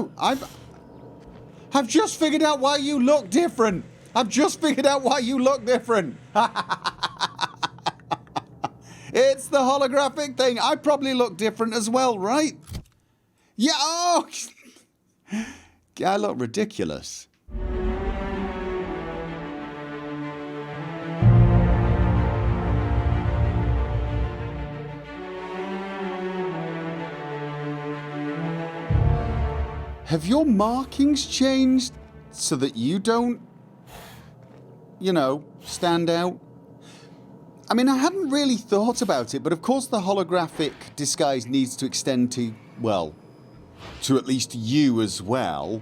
no. I've just figured out why you look different. I've just figured out why you look different. It's the holographic thing. I probably look different as well, right? Yeah, oh! I look ridiculous. Have your markings changed so that you don't, you know, stand out? I mean, I hadn't really thought about it, but of course the holographic disguise needs to extend to, well, to at least you as well.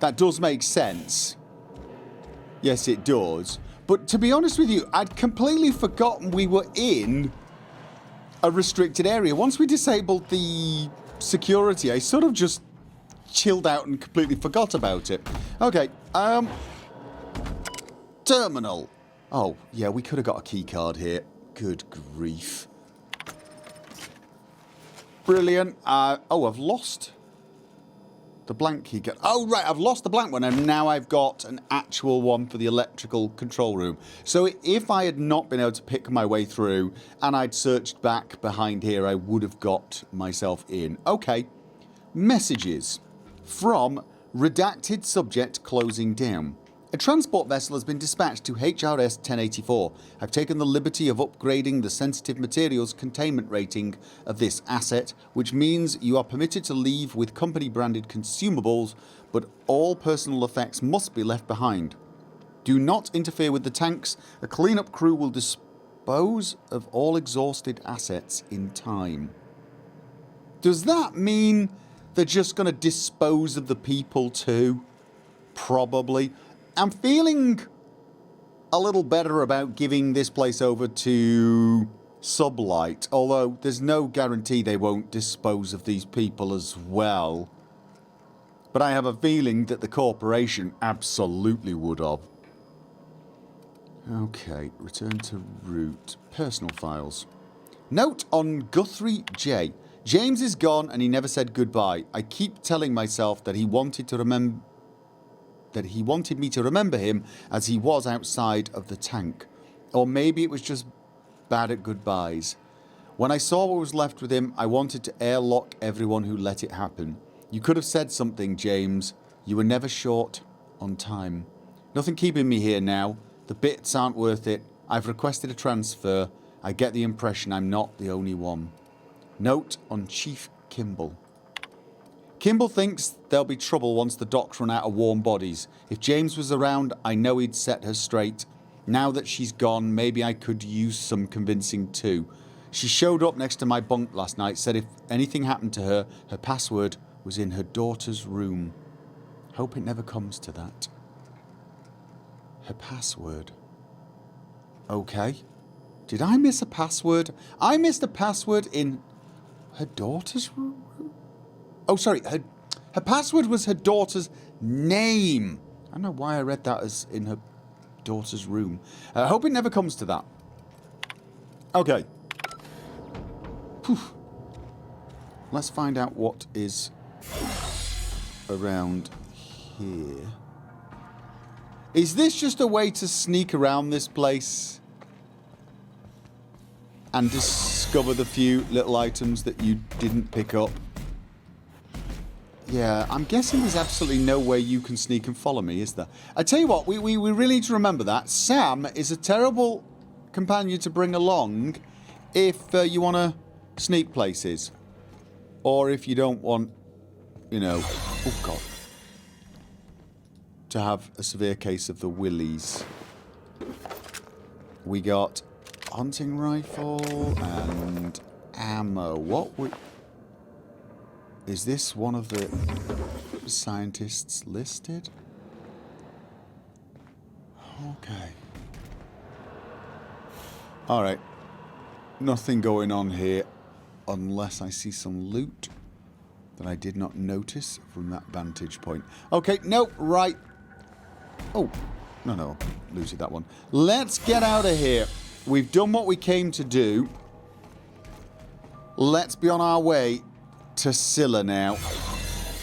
That does make sense. Yes, it does. But to be honest with you, I'd completely forgotten we were in a restricted area. Once we disabled the security, I sort of just chilled out and completely forgot about it. Okay, terminal. Oh, yeah, we could have got a key card here. Good grief. Brilliant. Oh, I've lost the blank key card. Oh, right, I've lost the blank one, and now I've got an actual one for the electrical control room. So if I had not been able to pick my way through and I'd searched back behind here, I would have got myself in. Okay. Messages. From redacted subject closing down. A transport vessel has been dispatched to HRS 1084. I've taken the liberty of upgrading the sensitive materials containment rating of this asset, which means you are permitted to leave with company branded consumables, but all personal effects must be left behind. Do not interfere with the tanks. A cleanup crew will dispose of all exhausted assets in time. Does that mean they're just going to dispose of the people too? Probably. I'm feeling a little better about giving this place over to Sublight, although there's no guarantee they won't dispose of these people as well. But I have a feeling that the corporation absolutely would have. Okay, return to root. Personal files. Note on Guthrie J. James is gone and he never said goodbye. I keep telling myself that he wanted me to remember him as he was outside of the tank. Or maybe it was just bad at goodbyes. When I saw what was left with him, I wanted to airlock everyone who let it happen. You could have said something, James. You were never short on time. Nothing keeping me here now. The bits aren't worth it. I've requested a transfer. I get the impression I'm not the only one. Note on Chief Kimball. Kimball thinks there'll be trouble once the docks run out of warm bodies. If James was around, I know he'd set her straight. Now that she's gone, maybe I could use some convincing too. She showed up next to my bunk last night, said if anything happened to her, her password was in her daughter's room. Hope it never comes to that. Her password. Okay. Did I miss a password? I missed a password in her daughter's room? Oh, sorry. Her password was her daughter's name. I don't know why I read that as in her daughter's room. I hope it never comes to that. Okay. Whew. Let's find out what is around here. Is this just a way to sneak around this place and discover the few little items that you didn't pick up? Yeah, I'm guessing there's absolutely no way you can sneak and follow me, is there? I tell you what, we really need to remember that. Sam is a terrible companion to bring along if you want to sneak places. Or if you don't want, you know... Oh, God. To have a severe case of the willies. We got hunting rifle and ammo. What would... Is this one of the scientists listed? Okay. Alright. Nothing going on here unless I see some loot that I did not notice from that vantage point. Okay, nope, right. Oh, no, losing that one. Let's get out of here. We've done what we came to do. Let's be on our way to Scylla now.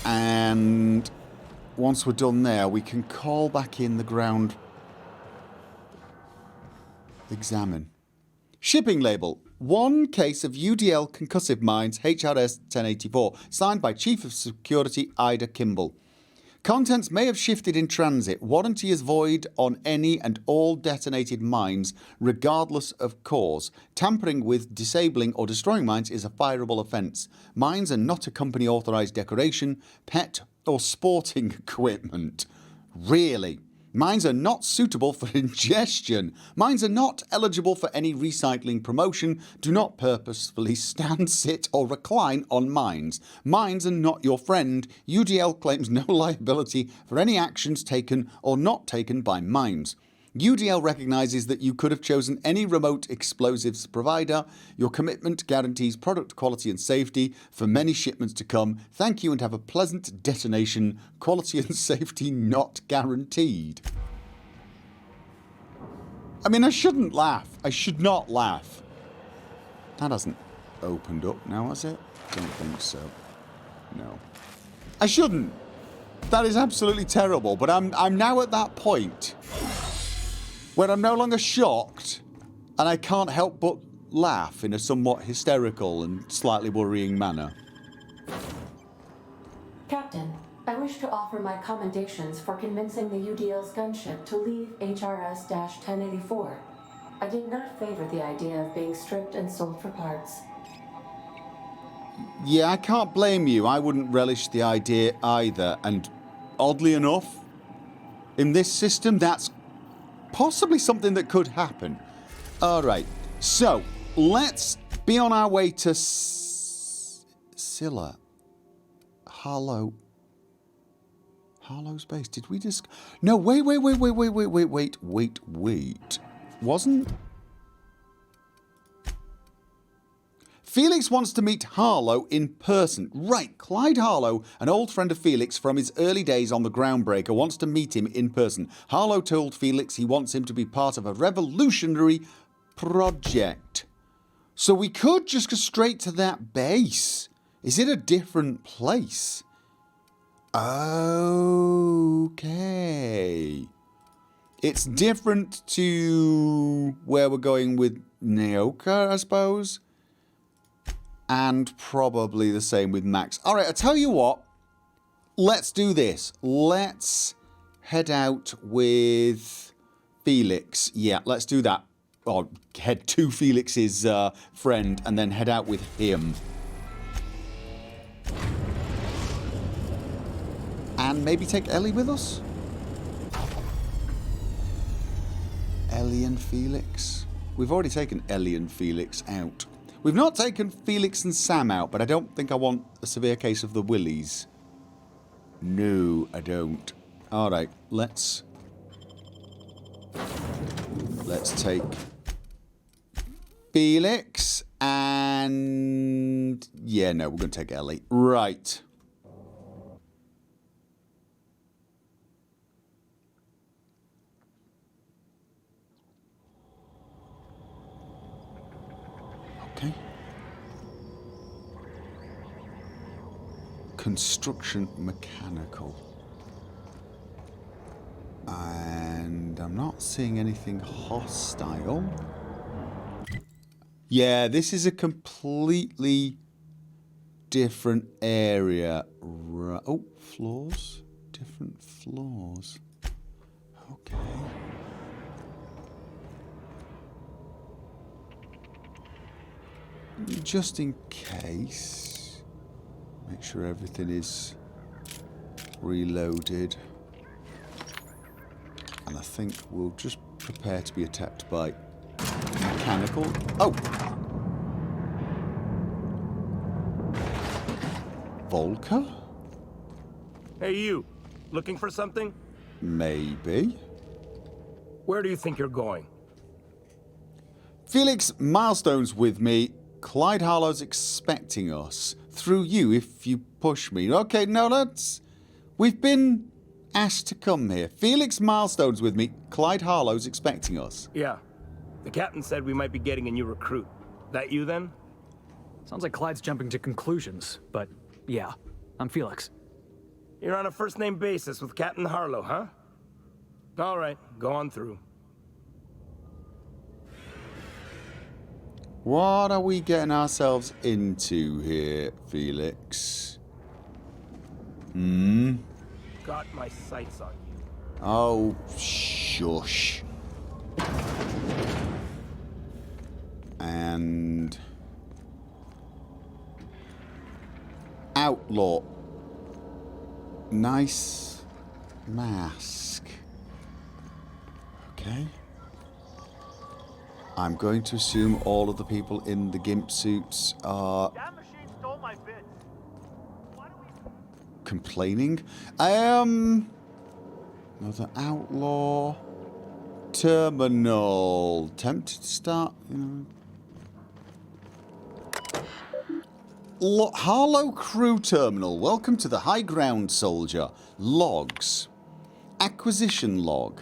And once we're done there, we can call back in the ground. Examine. Shipping label. 1 case of UDL concussive mines, HRS 1084, signed by Chief of Security Ida Kimball. Contents may have shifted in transit. Warranty is void on any and all detonated mines, regardless of cause. Tampering with, disabling or destroying mines is a fireable offence. Mines are not a company-authorised decoration, pet or sporting equipment. Really? Mines are not suitable for ingestion. Mines are not eligible for any recycling promotion. Do not purposefully stand, sit or recline on mines. Mines are not your friend. UDL claims no liability for any actions taken or not taken by mines. UDL recognises that you could have chosen any remote explosives provider. Your commitment guarantees product quality and safety for many shipments to come. Thank you and have a pleasant detonation. Quality and safety not guaranteed. I mean, I shouldn't laugh. I should not laugh. That hasn't opened up now, has it? Don't think so. No. I shouldn't. That is absolutely terrible, but I'm now at that point where I'm no longer shocked, and I can't help but laugh in a somewhat hysterical and slightly worrying manner. Captain, I wish to offer my commendations for convincing the UDL's gunship to leave HRS-1084. I did not favor the idea of being stripped and sold for parts. Yeah, I can't blame you. I wouldn't relish the idea either, and oddly enough, in this system, that's possibly something that could happen. Alright, so let's be on our way to Scylla. Harlow. Harlow's base. Did we just... No, wait. Wasn't... Felix wants to meet Harlow in person. Right, Clyde Harlow, an old friend of Felix from his early days on the Groundbreaker, wants to meet him in person. Harlow told Felix he wants him to be part of a revolutionary project. So we could just go straight to that base. Is it a different place? Okay. It's different to where we're going with Naoka, I suppose. And probably the same with Max. Alright, I'll tell you what. Let's do this. Let's head out with Felix. Yeah, let's do that. Or head to Felix's friend and then head out with him. And maybe take Ellie with us? Ellie and Felix. We've already taken Ellie and Felix out. We've not taken Felix and Sam out, but I don't think I want a severe case of the willies. No, I don't. Alright, let's take Felix and... Yeah, no, we're going to take Ellie. Right. Okay. Construction mechanical. And I'm not seeing anything hostile. Yeah, this is a completely different area. Oh, floors? Different floors. Okay. Just in case, make sure everything is reloaded. And I think we'll just prepare to be attacked by mechanical. Oh! Volker? Hey, you. Looking for something? Maybe. Where do you think you're going? Felix, milestones with me. Clyde Harlow's expecting us. Through you, if you push me. Okay, no, that's... We've been asked to come here. Felix, milestones with me. Clyde Harlow's expecting us. Yeah. The captain said we might be getting a new recruit. That you, then? Sounds like Clyde's jumping to conclusions, but yeah, I'm Felix. You're on a first-name basis with Captain Harlow, huh? All right, go on through. What are we getting ourselves into here, Felix? Got my sights on you. Oh, shush. And... Outlaw. Nice mask. Okay. I'm going to assume all of the people in the gimp suits are... That machine stole my bits. Why do we... complaining. Another outlaw. Terminal. Tempted to start... Harlow Crew Terminal. Welcome to the high ground, soldier. Logs. Acquisition log.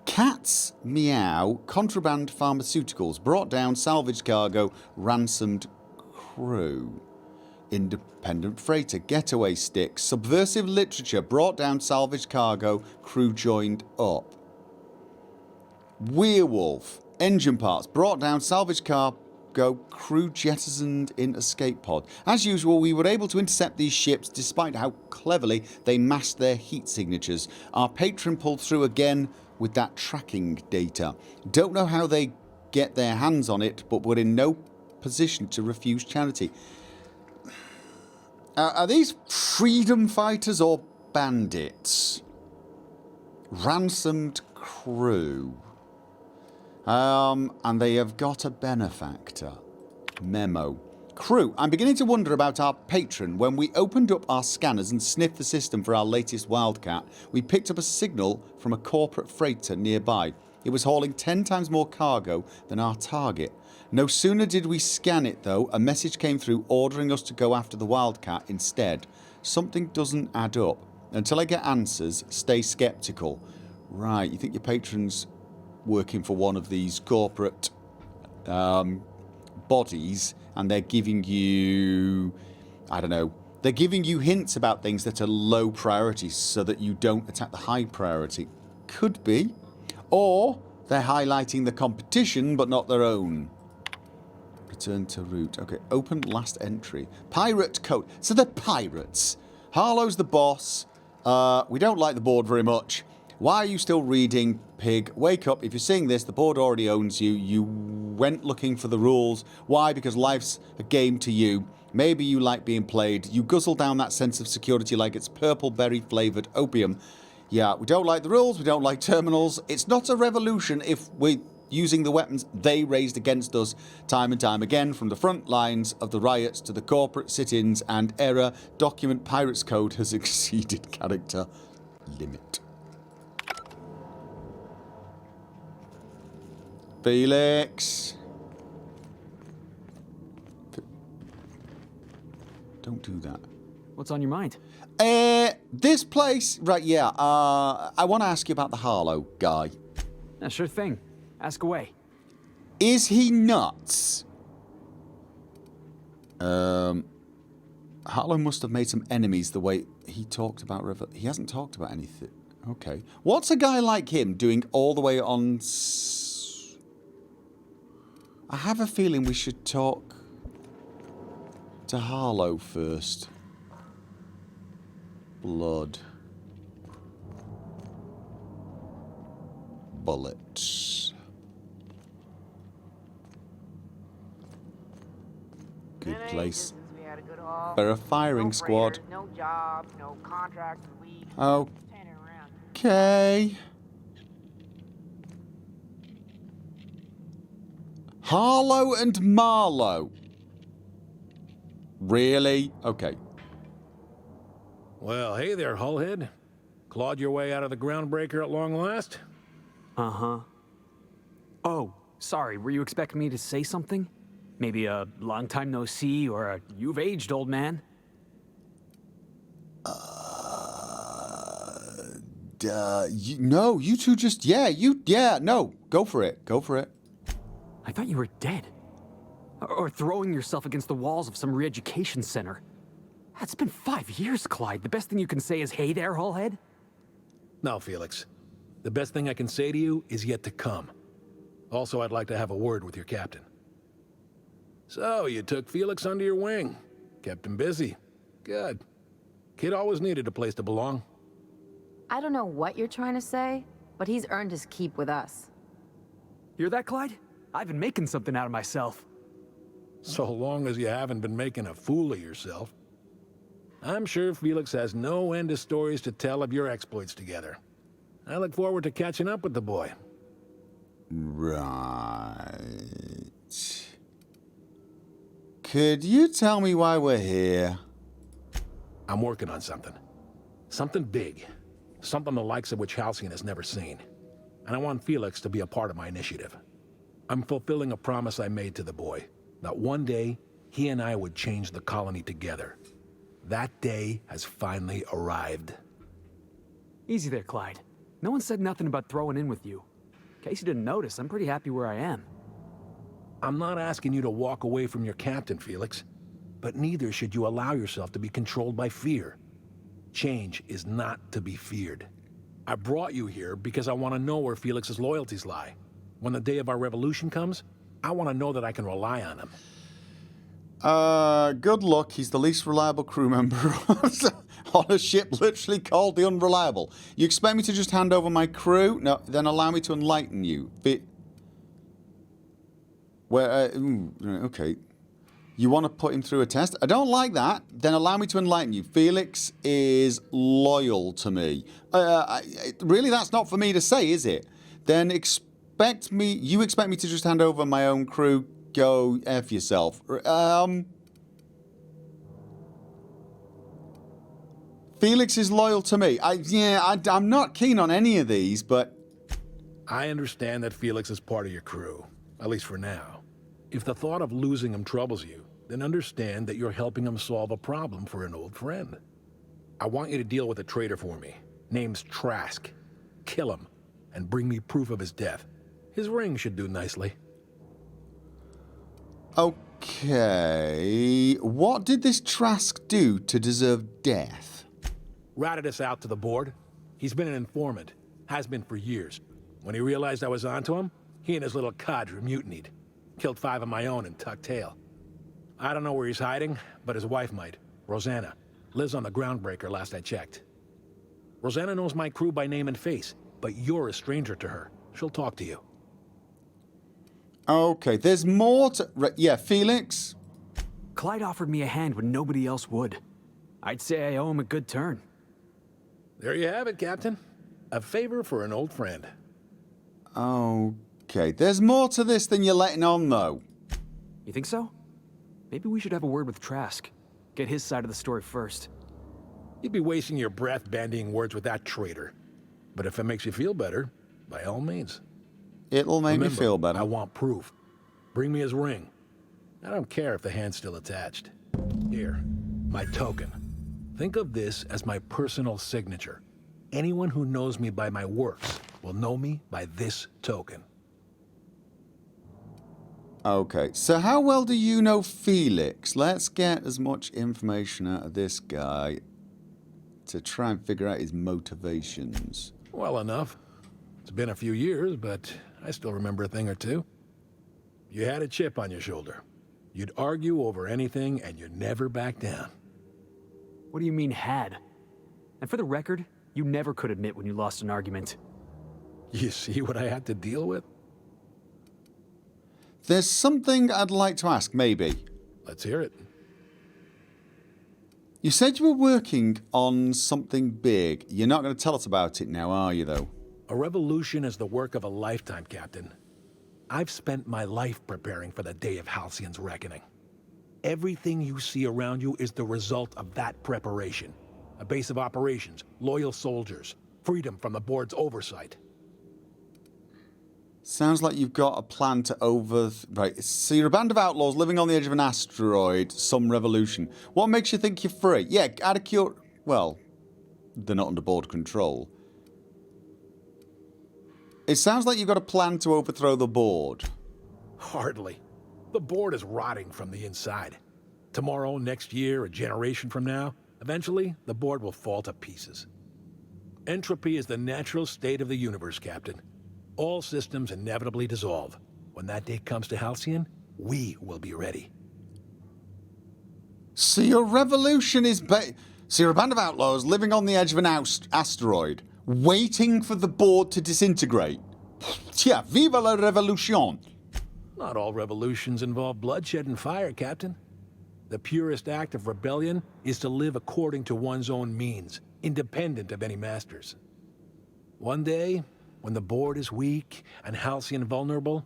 Cats meow. Contraband pharmaceuticals. Brought down salvage cargo. Ransomed crew. Independent freighter. Getaway stick. Subversive literature. Brought down salvage cargo. Crew joined up. Werewolf. Engine parts. Brought down salvage cargo. Crew jettisoned in escape pod. As usual, we were able to intercept these ships despite how cleverly they masked their heat signatures. Our patron pulled through again with that tracking data. Don't know how they get their hands on it, but we're in no position to refuse charity. Are these freedom fighters or bandits? Ransomed crew. And they have got a benefactor. Memo. Crew, I'm beginning to wonder about our patron. When we opened up our scanners and sniffed the system for our latest Wildcat, we picked up a signal from a corporate freighter nearby. It was hauling 10 times more cargo than our target. No sooner did we scan it, though, a message came through ordering us to go after the Wildcat instead. Something doesn't add up. Until I get answers, stay skeptical. Right, you think your patron's working for one of these corporate bodies, and they're giving you, I don't know, they're giving you hints about things that are low priority so that you don't attack the high priority. Could be. Or they're highlighting the competition but not their own. Return to route. Okay, open last entry. Pirate code. So they're pirates. Harlow's the boss. We don't like the board very much. Why are you still reading, pig? Wake up. If you're seeing this, the board already owns you. You went looking for the rules. Why? Because life's a game to you. Maybe you like being played. You guzzle down that sense of security like it's purple berry flavoured opium. Yeah, we don't like the rules. We don't like terminals. It's not a revolution if we're using the weapons they raised against us time and time again, from the front lines of the riots to the corporate sit-ins and error. Document Pirates Code has exceeded character limit. Felix. Don't do that. What's on your mind? This place, right, yeah, I want to ask you about the Harlow guy. Yeah, sure thing. Ask away. Is he nuts? Harlow must have made some enemies the way he talked about he hasn't talked about anything. Okay. What's a guy like him doing all the way on... I have a feeling we should talk to Harlow first. Blood. Bullets. Good place for a firing squad. No jobs, no contracts, we Okay. Harlow and Marlow. Really? Okay. Well, hey there, Hullhead. Clawed your way out of the groundbreaker at long last? Uh-huh. Oh, sorry, were you expecting me to say something? Maybe a long time no see, or a you've aged, old man? No, you two just, no, go for it, go for it. I thought you were dead. Or throwing yourself against the walls of some re-education center. It's been 5 years, Clyde. The best thing you can say is, hey there, Hullhead? No, Felix. The best thing I can say to you is yet to come. Also, I'd like to have a word with your captain. So, you took Felix under your wing. Kept him busy. Good. Kid always needed a place to belong. I don't know what you're trying to say, but he's earned his keep with us. Hear that, Clyde? I've been making something out of myself. So long as you haven't been making a fool of yourself. I'm sure Felix has no end of stories to tell of your exploits together. I look forward to catching up with the boy. Right. Could you tell me why we're here? I'm working on something. Something big. Something the likes of which Halcyon has never seen. And I want Felix to be a part of my initiative. I'm fulfilling a promise I made to the boy, that one day he and I would change the colony together. That day has finally arrived. Easy there, Clyde. No one said nothing about throwing in with you. In case you didn't notice, I'm pretty happy where I am. I'm not asking you to walk away from your captain, Felix. But neither should you allow yourself to be controlled by fear. Change is not to be feared. I brought you here because I want to know where Felix's loyalties lie. When the day of our revolution comes, I want to know that I can rely on him. Good luck. He's the least reliable crew member on a ship literally called the Unreliable. You expect me to just hand over my crew? No, then allow me to enlighten you. Okay. You want to put him through a test? I don't like that. Then allow me to enlighten you. Felix is loyal to me. Really, that's not for me to say, is it? Then you expect me to just hand over my own crew? Go F yourself. Felix is loyal to me. I'm not keen on any of these, but... I understand that Felix is part of your crew, at least for now. If the thought of losing him troubles you, then understand that you're helping him solve a problem for an old friend. I want you to deal with a traitor for me. Name's Trask. Kill him, and bring me proof of his death. His ring should do nicely. Okay... What did this Trask do to deserve death? Ratted us out to the board. He's been an informant. Has been for years. When he realized I was onto him, he and his little cadre mutinied. Killed 5 of my own and tucked tail. I don't know where he's hiding, but his wife might. Rosana. Lives on the groundbreaker last I checked. Rosana knows my crew by name and face, but you're a stranger to her. She'll talk to you. Okay, there's more to... Yeah, Felix? Clyde offered me a hand when nobody else would. I'd say I owe him a good turn. There you have it, Captain. A favor for an old friend. Okay, there's more to this than you're letting on, though. You think so? Maybe we should have a word with Trask. Get his side of the story first. You'd be wasting your breath bandying words with that traitor. But if it makes you feel better, by all means. It'll make me feel better. I want proof. Bring me his ring. I don't care if the hand's still attached. Here, my token. Think of this as my personal signature. Anyone who knows me by my works will know me by this token. Okay, so how well do you know Felix? Let's get as much information out of this guy to try and figure out his motivations. Well enough. It's been a few years, but I still remember a thing or two. You had a chip on your shoulder. You'd argue over anything, and you'd never back down. What do you mean, had? And for the record, you never could admit when you lost an argument. You see what I had to deal with? There's something I'd like to ask, maybe. Let's hear it. You said you were working on something big. You're not going to tell us about it now, are you, though? A revolution is the work of a lifetime, Captain. I've spent my life preparing for the day of Halcyon's reckoning. Everything you see around you is the result of that preparation. A base of operations, loyal soldiers, freedom from the board's oversight. Sounds like you've got a plan to Right, so you're a band of outlaws living on the edge of an asteroid, some revolution. What makes you think you're free? Yeah, out of well, they're not under board control. It sounds like you've got a plan to overthrow the board. Hardly. The board is rotting from the inside. Tomorrow, next year, a generation from now, eventually, the board will fall to pieces. Entropy is the natural state of the universe, Captain. All systems inevitably dissolve. When that day comes to Halcyon, we will be ready. So your revolution is so you're a band of outlaws living on the edge of an asteroid, waiting for the board to disintegrate. Tiens, vive la révolution! Not all revolutions involve bloodshed and fire, Captain. The purest act of rebellion is to live according to one's own means, independent of any masters. One day, when the board is weak and Halcyon vulnerable,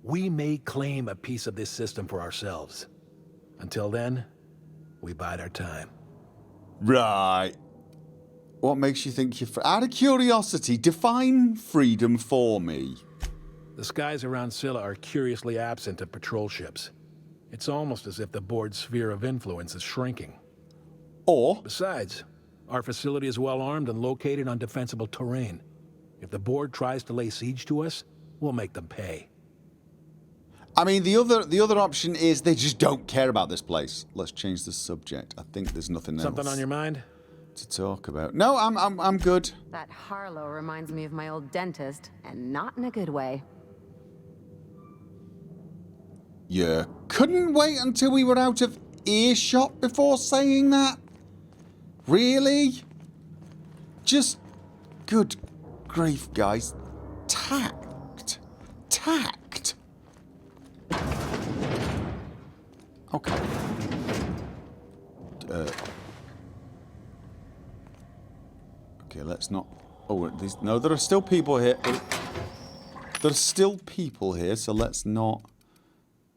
we may claim a piece of this system for ourselves. Until then, we bide our time. Right. What makes you think you're out of curiosity, define freedom for me. The skies around Scylla are curiously absent of patrol ships. It's almost as if the board's sphere of influence is shrinking. Or Besides, our facility is well armed and located on defensible terrain. If the board tries to lay siege to us, we'll make them pay. I mean, the other option is they just don't care about this place. Let's change the subject. I think there's nothing else Something on your mind? to talk about. No, I'm good. That Harlow reminds me of my old dentist, and not in a good way. Yeah. Couldn't wait until we were out of earshot before saying that? Really? Just good grief, guys. Tact. Okay. Okay, let's not... Oh, no, there are still people here. There are still people here, so let's not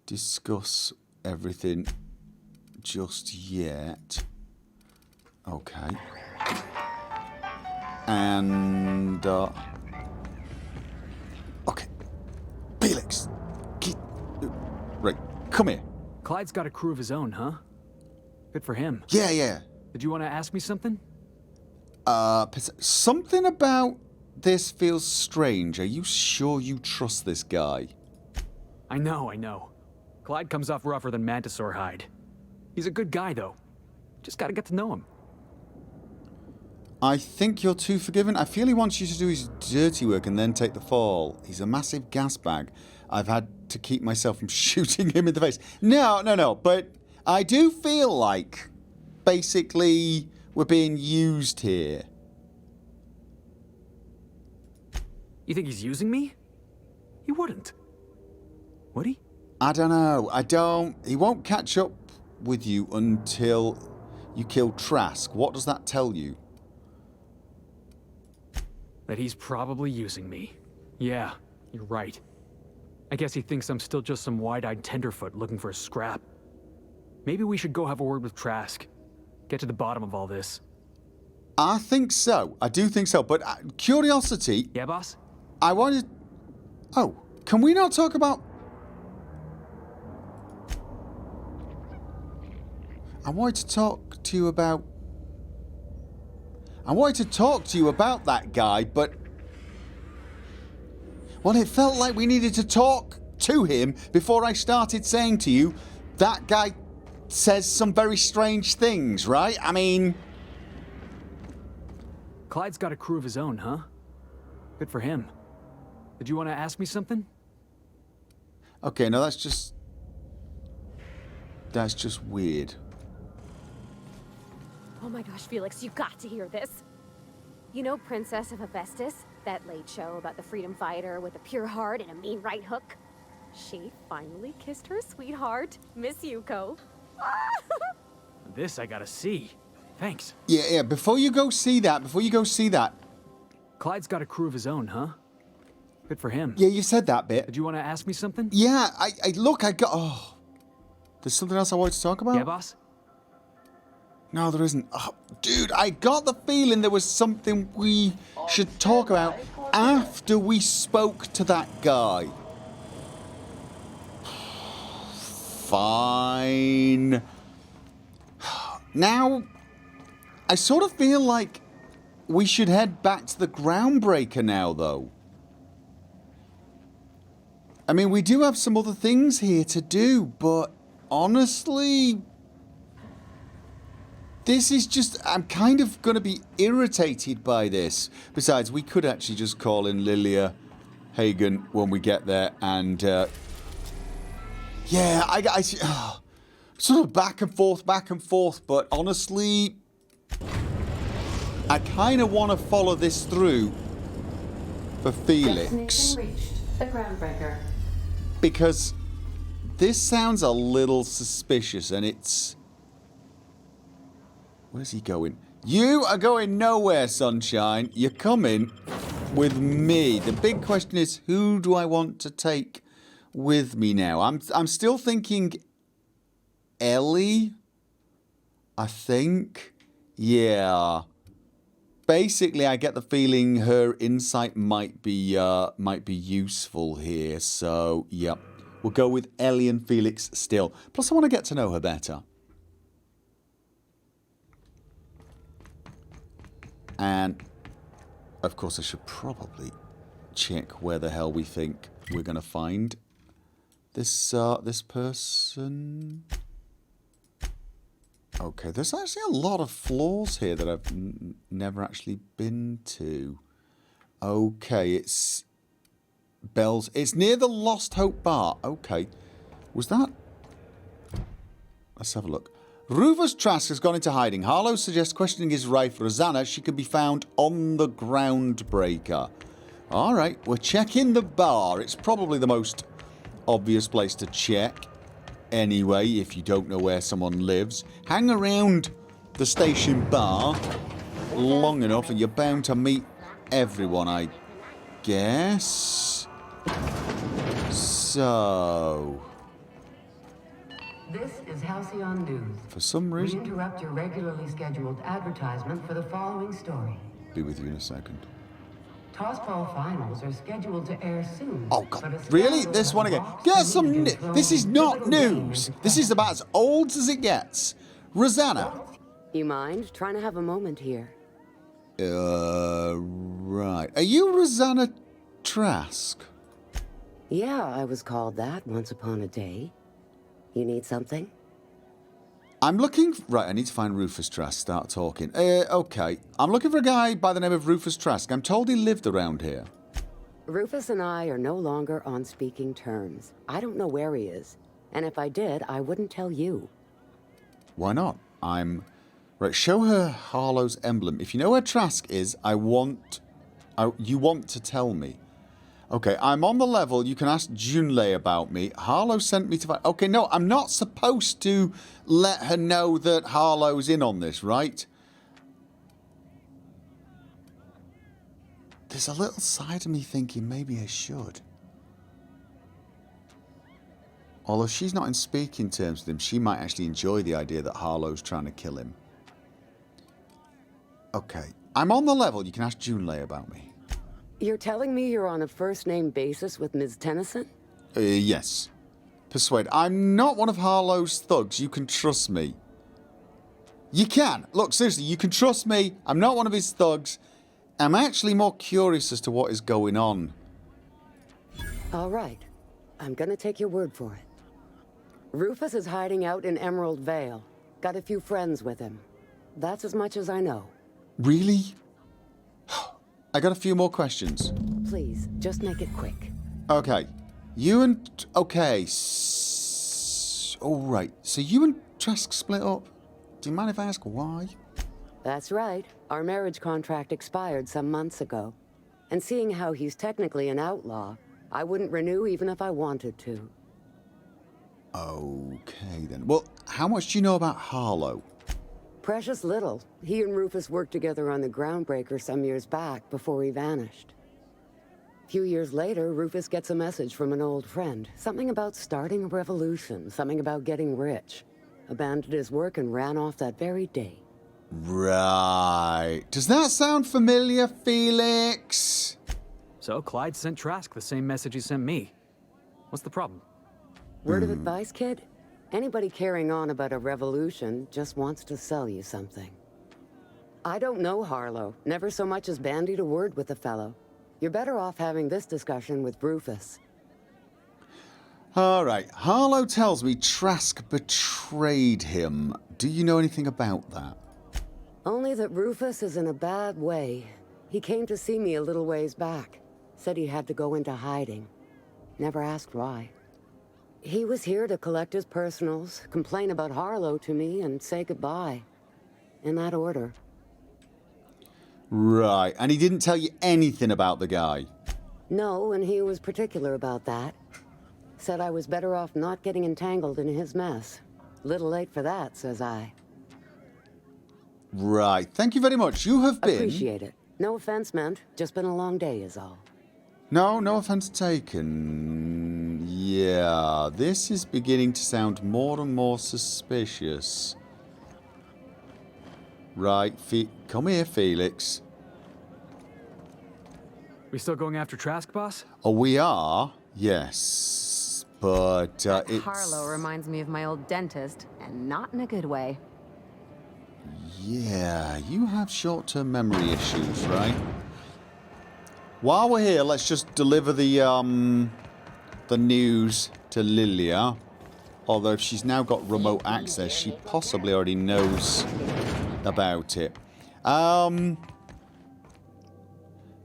discuss everything just yet. Okay. And, okay. Felix! Right, come here. Clyde's got a crew of his own, huh? Good for him. Yeah. Did you want to ask me something? Something about this feels strange. Are you sure you trust this guy? I know. Clyde comes off rougher than Mantisaur hide. He's a good guy, though. Just gotta get to know him. I think you're too forgiving. I feel he wants you to do his dirty work and then take the fall. He's a massive gas bag. I've had to keep myself from shooting him in the face. No. But I do feel like, basically, we're being used here. You think he's using me? He wouldn't. Would he? I don't know. He won't catch up with you until you kill Trask. What does that tell you? That he's probably using me. Yeah, you're right. I guess he thinks I'm still just some wide-eyed tenderfoot looking for a scrap. Maybe we should go have a word with Trask. Get to the bottom of all this. I think so. I do think so. But curiosity... Yeah, boss? I wanted... Oh, can we not talk about... I wanted to talk to you about that guy, but... Well, it felt like we needed to talk to him before I started saying to you, that guy says some very strange things, right? I mean... Clyde's got a crew of his own, huh? Good for him. Did you want to ask me something? Okay, no, that's just weird. Oh my gosh, Felix, you got to hear this. You know Princess of Hephaestus? That late show about the freedom fighter with a pure heart and a mean right hook? She finally kissed her sweetheart, Miss Yuko. This I gotta see. Thanks. Yeah, before you go see that... Clyde's got a crew of his own, huh? Good for him. Yeah, you said that bit. Did you want to ask me something? Yeah, I got... Oh. There's something else I wanted to talk about? Yeah, boss? No, there isn't. Oh, dude, I got the feeling there was something we should talk about after we spoke to that guy. Fine. Now, I sort of feel like we should head back to the Groundbreaker now, though. I mean, we do have some other things here to do, but honestly, This is just... I'm kind of going to be irritated by this. Besides, we could actually just call in Lilya Hagen when we get there and... yeah, I sort of back and forth, but honestly... I kind of want to follow this through for Felix. Destination reached. The groundbreaker. Because this sounds a little suspicious and it's... Where's he going? You are going nowhere, sunshine. You're coming with me. The big question is, who do I want to take with me now? I'm still thinking Ellie, I think. Yeah. Basically, I get the feeling her insight might be useful here. So, yeah, we'll go with Ellie and Felix still. Plus, I want to get to know her better. And, of course, I should probably check where the hell we think we're going to find this this person. Okay, there's actually a lot of floors here that I've never actually been to. Okay, it's Bell's. It's near the Lost Hope Bar. Okay, was that? Let's have a look. Rufus Trask has gone into hiding. Harlow suggests questioning his wife, Rosana. She can be found on the groundbreaker. All right, we're checking the bar. It's probably the most obvious place to check. Anyway, if you don't know where someone lives, hang around the station bar long enough and you're bound to meet everyone, I guess. So... This is Halcyon News. For some We reason... interrupt your regularly scheduled advertisement for the following story. Be with you in a second. Tossball finals are scheduled to air soon. Oh, God. Really? This one again? Get some... This is not news. This is about as old as it gets. Rosana. You mind trying to have a moment here? Right. Are you Rosana Trask? Yeah, I was called that once upon a day. You need something? I'm looking... Right, I need to find Rufus Trask. Start talking. Okay. I'm looking for a guy by the name of Rufus Trask. I'm told he lived around here. Rufus and I are no longer on speaking terms. I don't know where he is. And if I did, I wouldn't tell you. Why not? Right, show her Harlow's emblem. If you know where Trask is, you want to tell me. Okay, I'm on the level. You can ask Junlei about me. Harlow sent me to find... Okay, no, I'm not supposed to let her know that Harlow's in on this, right? There's a little side of me thinking maybe I should. Although she's not in speaking terms with him, she might actually enjoy the idea that Harlow's trying to kill him. Okay, I'm on the level. You can ask Junlei about me. You're telling me you're on a first-name basis with Ms. Tennyson? Yes. Persuade. I'm not one of Harlow's thugs. You can trust me. You can. Look, seriously, you can trust me. I'm not one of his thugs. I'm actually more curious as to what is going on. All right. I'm gonna take your word for it. Rufus is hiding out in Emerald Vale. Got a few friends with him. That's as much as I know. Really? I got a few more questions. Please, just make it quick. Okay. You and... Okay. All right. So you and Trask split up. Do you mind if I ask why? That's right. Our marriage contract expired some months ago. And seeing how he's technically an outlaw, I wouldn't renew even if I wanted to. Okay, then. Well, how much do you know about Harlow? Precious little. He and Rufus worked together on the groundbreaker some years back before he vanished. A few years later, Rufus gets a message from an old friend. Something about starting a revolution, something about getting rich. Abandoned his work and ran off that very day. Right. Does that sound familiar, Felix? So Clyde sent Trask the same message he sent me. What's the problem? Word of advice, kid? Anybody carrying on about a revolution just wants to sell you something. I don't know Harlow. Never so much as bandied a word with the fellow. You're better off having this discussion with Rufus. All right. Harlow tells me Trask betrayed him. Do you know anything about that? Only that Rufus is in a bad way. He came to see me a little ways back. Said he had to go into hiding. Never asked why. He was here to collect his personals, complain about Harlow to me, and say goodbye. In that order. Right, and he didn't tell you anything about the guy? No, and he was particular about that. Said I was better off not getting entangled in his mess. Little late for that, says I. Right, thank you very much. You have been... Appreciate it. No offense meant. Just been a long day is all. No, no offense taken. Yeah, this is beginning to sound more and more suspicious. Right, come here, Felix. We still going after Trask, boss? Oh, we are? Yes. But, it's... Harlow reminds me of my old dentist, and not in a good way. Yeah, you have short-term memory issues, right? While we're here, let's just deliver the news to Lilya. Although if she's now got remote access, she possibly already knows about it.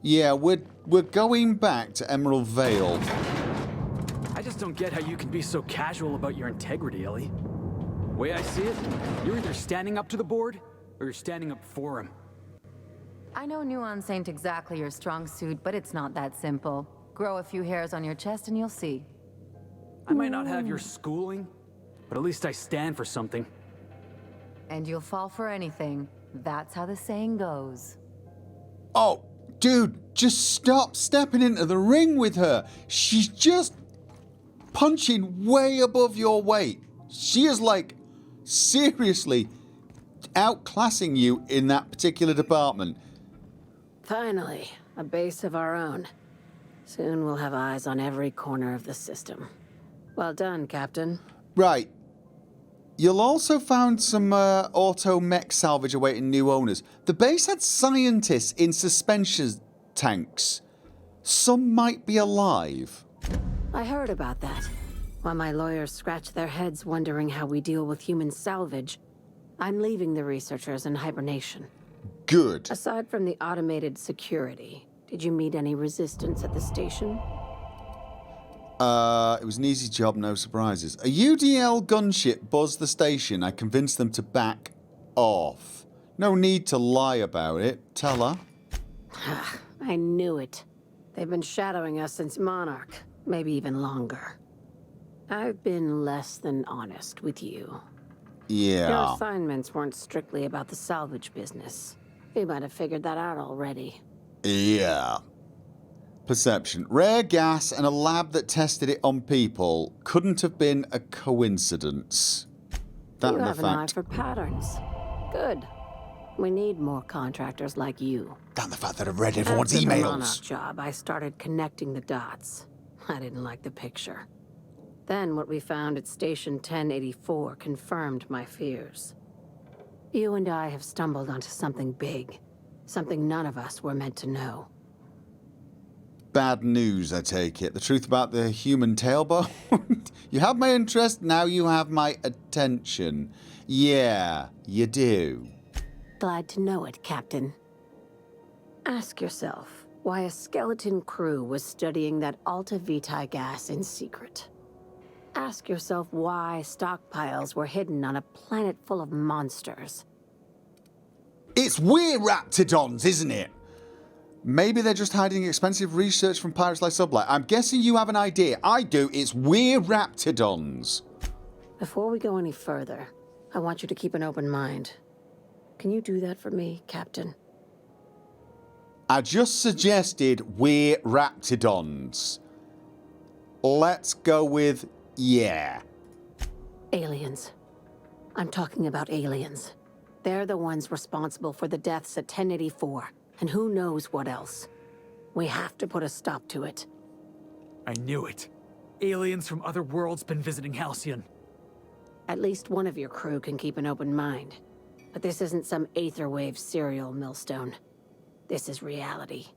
Yeah, we're going back to Emerald Vale. I just don't get how you can be so casual about your integrity, Ellie. Way I see it, you're either standing up to the board, or you're standing up for him. I know nuance ain't exactly your strong suit, but it's not that simple. Grow a few hairs on your chest and you'll see. I might not have your schooling, but at least I stand for something. And you'll fall for anything. That's how the saying goes. Oh, dude, just stop stepping into the ring with her. She's just punching way above your weight. She is, like, seriously outclassing you in that particular department. Finally, a base of our own. Soon we'll have eyes on every corner of the system. Well done, Captain. Right. You'll also found some auto-mech salvage awaiting new owners. The base had scientists in suspension tanks. Some might be alive. I heard about that. While my lawyers scratch their heads wondering how we deal with human salvage, I'm leaving the researchers in hibernation. Good. Aside from the automated security, did you meet any resistance at the station? It was an easy job, no surprises. A UDL gunship buzzed the station. I convinced them to back off. No need to lie about it. Tell her. I knew it. They've been shadowing us since Monarch, maybe even longer. I've been less than honest with you. Yeah. Your assignments weren't strictly about the salvage business. You might have figured that out already. Yeah. Perception. Rare gas and a lab that tested it on people couldn't have been a coincidence. That you and the have an eye fact. for patterns. Good. We need more contractors like you. That and the fact that I've read everyone's After the emails. Monarch job, I started connecting the dots. I didn't like the picture. Then what we found at Station 1084 confirmed my fears. You and I have stumbled onto something big. Something none of us were meant to know. Bad news, I take it. The truth about the human tailbone? You have my interest, now you have my attention. Yeah, you do. Glad to know it, Captain. Ask yourself why a skeleton crew was studying that Alta Vitae gas in secret. Ask yourself why stockpiles were hidden on a planet full of monsters. It's weird raptidons, isn't it? Maybe they're just hiding expensive research from pirates like Sublight. I'm guessing you have an idea. I do. It's weird raptidons. Before we go any further, I want you to keep an open mind. Can you do that for me, Captain? I just suggested we're raptidons. Let's go with yeah. Aliens. I'm talking about aliens. They're the ones responsible for the deaths at 1084, and who knows what else. We have to put a stop to it. I knew it. Aliens from other worlds been visiting Halcyon. At least one of your crew can keep an open mind. But this isn't some Aetherwave serial, Millstone. This is reality.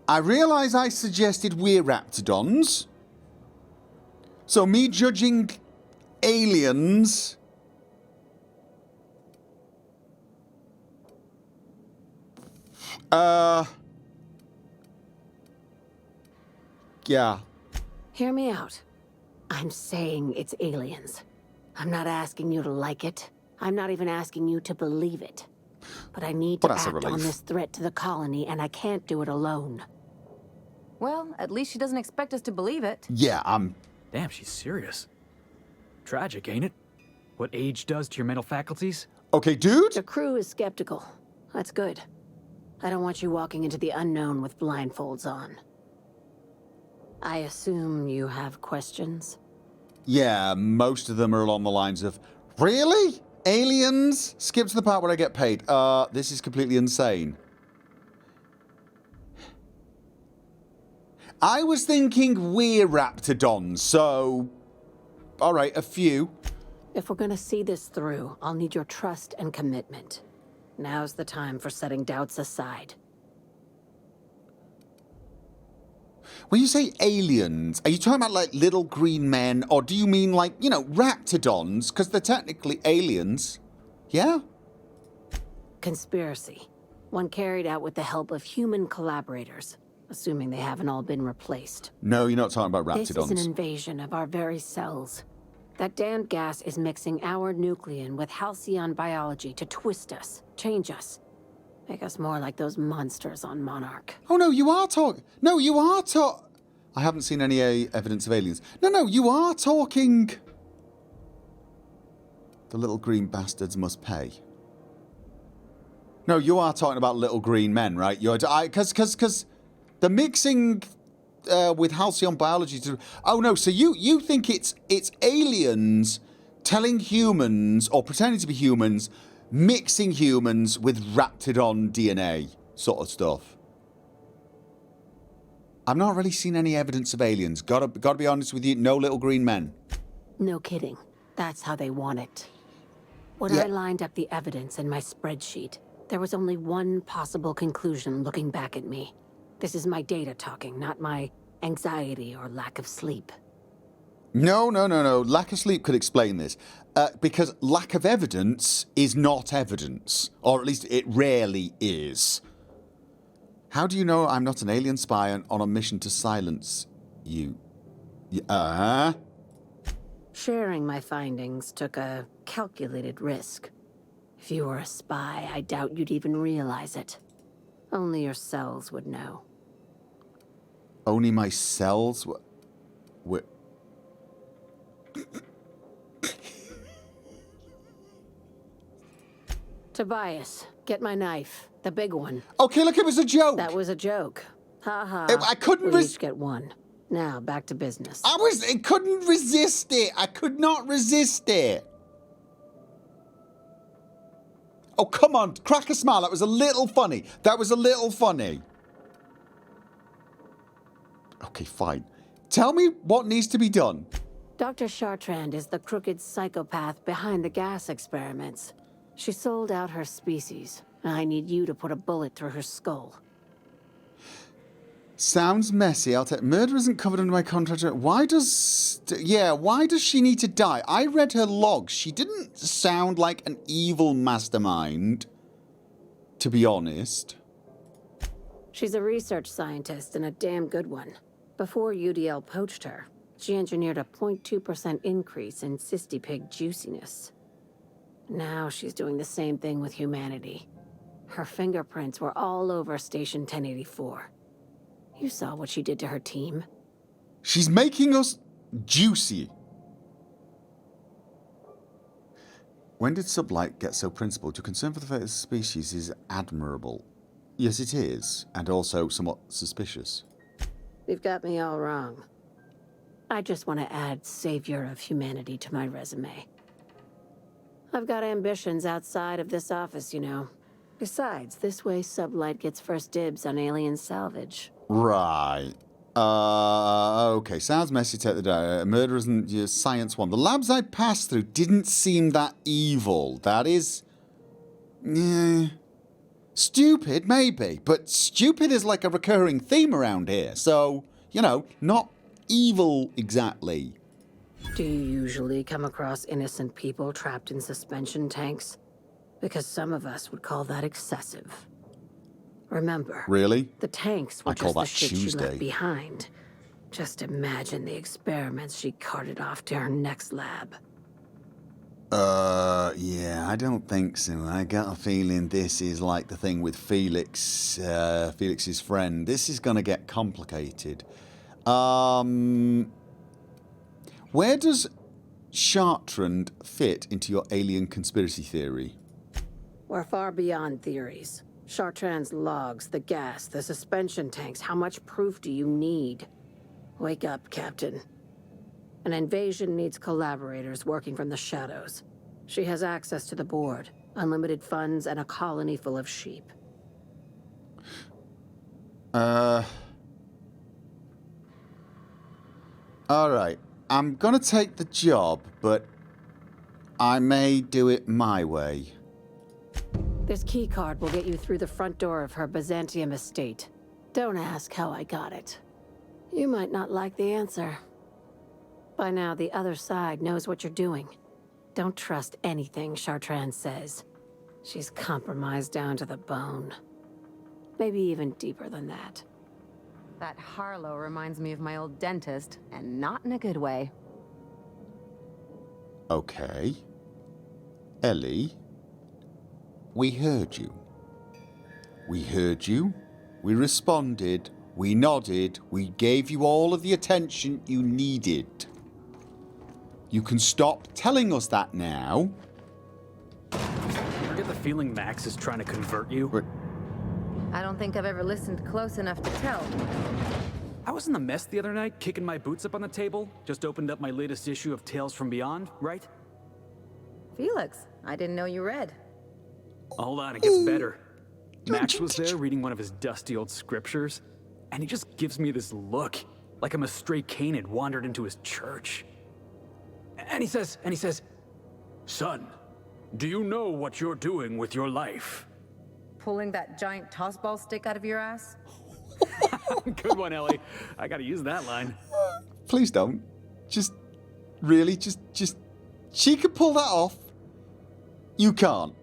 I realise I suggested we're raptidons. So me judging aliens. Yeah. Hear me out. I'm saying it's aliens. I'm not asking you to like it. I'm not even asking you to believe it. But I need to act on this threat to the colony, and I can't do it alone. Well, at least she doesn't expect us to believe it. Yeah, Damn, she's serious. Tragic, ain't it? What age does to your mental faculties? Okay, dude. The crew is skeptical. That's good. I don't want you walking into the unknown with blindfolds on. I assume you have questions? Yeah, most of them are along the lines of, really? Aliens? Skip to the part where I get paid. This is completely insane. I was thinking we're Raptidons, so... Alright, a few. If we're gonna see this through, I'll need your trust and commitment. Now's the time for setting doubts aside. When you say aliens, are you talking about like little green men, or do you mean like, you know, Raptidons? Because they're technically aliens. Yeah? Conspiracy. One carried out with the help of human collaborators, assuming they haven't all been replaced. No, you're not talking about Raptidons. This is an invasion of our very cells. That damned gas is mixing our nucleon with halcyon biology to twist us, change us. Make us more like those monsters on Monarch. Oh no, you are talking... No, you are talking... I haven't seen any evidence of aliens. No, you are talking... The little green bastards must pay. No, you are talking about little green men, right? You're... Because the mixing with halcyon biology to... Oh no, so you think it's aliens telling humans, or pretending to be humans, mixing humans with Raptidon DNA sort of stuff. I've not really seen any evidence of aliens. Gotta be honest with you, no little green men. No kidding. That's how they want it. When I lined up the evidence in my spreadsheet, there was only one possible conclusion looking back at me. This is my data talking, not my anxiety or lack of sleep. No. Lack of sleep could explain this. Because lack of evidence is not evidence. Or at least it rarely is. How do you know I'm not an alien spy on a mission to silence you? Sharing my findings took a calculated risk. If you were a spy, I doubt you'd even realize it. Only your cells would know. Only my cells were... Tobias, get my knife. The big one. Okay, look, it was a joke. That was a joke. Ha ha. I couldn't we each get one. Now, back to business. I couldn't resist it. I could not resist it. Oh, come on. Crack a smile. That was a little funny. Okay, fine. Tell me what needs to be done. Dr. Chartrand is the crooked psychopath behind the gas experiments. She sold out her species. I need you to put a bullet through her skull. Sounds messy. I'll take... Murder isn't covered under my contract. Why does she need to die? I read her logs. She didn't sound like an evil mastermind, to be honest. She's a research scientist and a damn good one. Before UDL poached her, she engineered a 0.2% increase in cystipig juiciness. Now she's doing the same thing with humanity. Her fingerprints were all over Station 1084. You saw what she did to her team. She's making us juicy. When did Sublight get so principled? Your concern for the fate of the species is admirable. Yes, it is, and also somewhat suspicious. You've got me all wrong. I just want to add savior of humanity to my resume. I've got ambitions outside of this office, you know. Besides, this way Sublight gets first dibs on alien salvage. Right. Okay, sounds messy, take the day. Murder isn't your science one. The labs I passed through didn't seem that evil. That is... yeah... stupid, maybe. But stupid is like a recurring theme around here. So, you know, not evil exactly. Do you usually come across innocent people trapped in suspension tanks? Because some of us would call that excessive. Remember, Really? the tanks were I call just the that shit she Tuesday. left behind. Just imagine the experiments she carted off to her next lab. Yeah, I don't think so. I got a feeling this is like the thing with Felix, Felix's friend. This is going to get complicated. Where does Chartrand fit into your alien conspiracy theory? We're far beyond theories. Chartrand's logs, the gas, the suspension tanks, how much proof do you need? Wake up, Captain. An invasion needs collaborators working from the shadows. She has access to the board, unlimited funds, and a colony full of sheep. Alright, I'm gonna take the job, but I may do it my way. This keycard will get you through the front door of her Byzantium estate. Don't ask how I got it. You might not like the answer. By now, the other side knows what you're doing. Don't trust anything Chartrand says. She's compromised down to the bone. Maybe even deeper than that. That Harlow reminds me of my old dentist, and not in a good way. Okay. Ellie, we heard you. We heard you. We responded. We nodded. We gave you all of the attention you needed. You can stop telling us that now. I get the feeling Max is trying to convert you. I don't think I've ever listened close enough to tell. I was in the mess the other night, kicking my boots up on the table. Just opened up my latest issue of Tales from Beyond, right? Felix, I didn't know you read. Hold on, it gets better. Max was there reading one of his dusty old scriptures, and he just gives me this look, like I'm a stray Cain had wandered into his church. And he says, "Son, do you know what you're doing with your life?" Pulling that giant tossball stick out of your ass? Good one, Ellie. I gotta use that line. Please don't. Just, really, just, she could pull that off. You can't.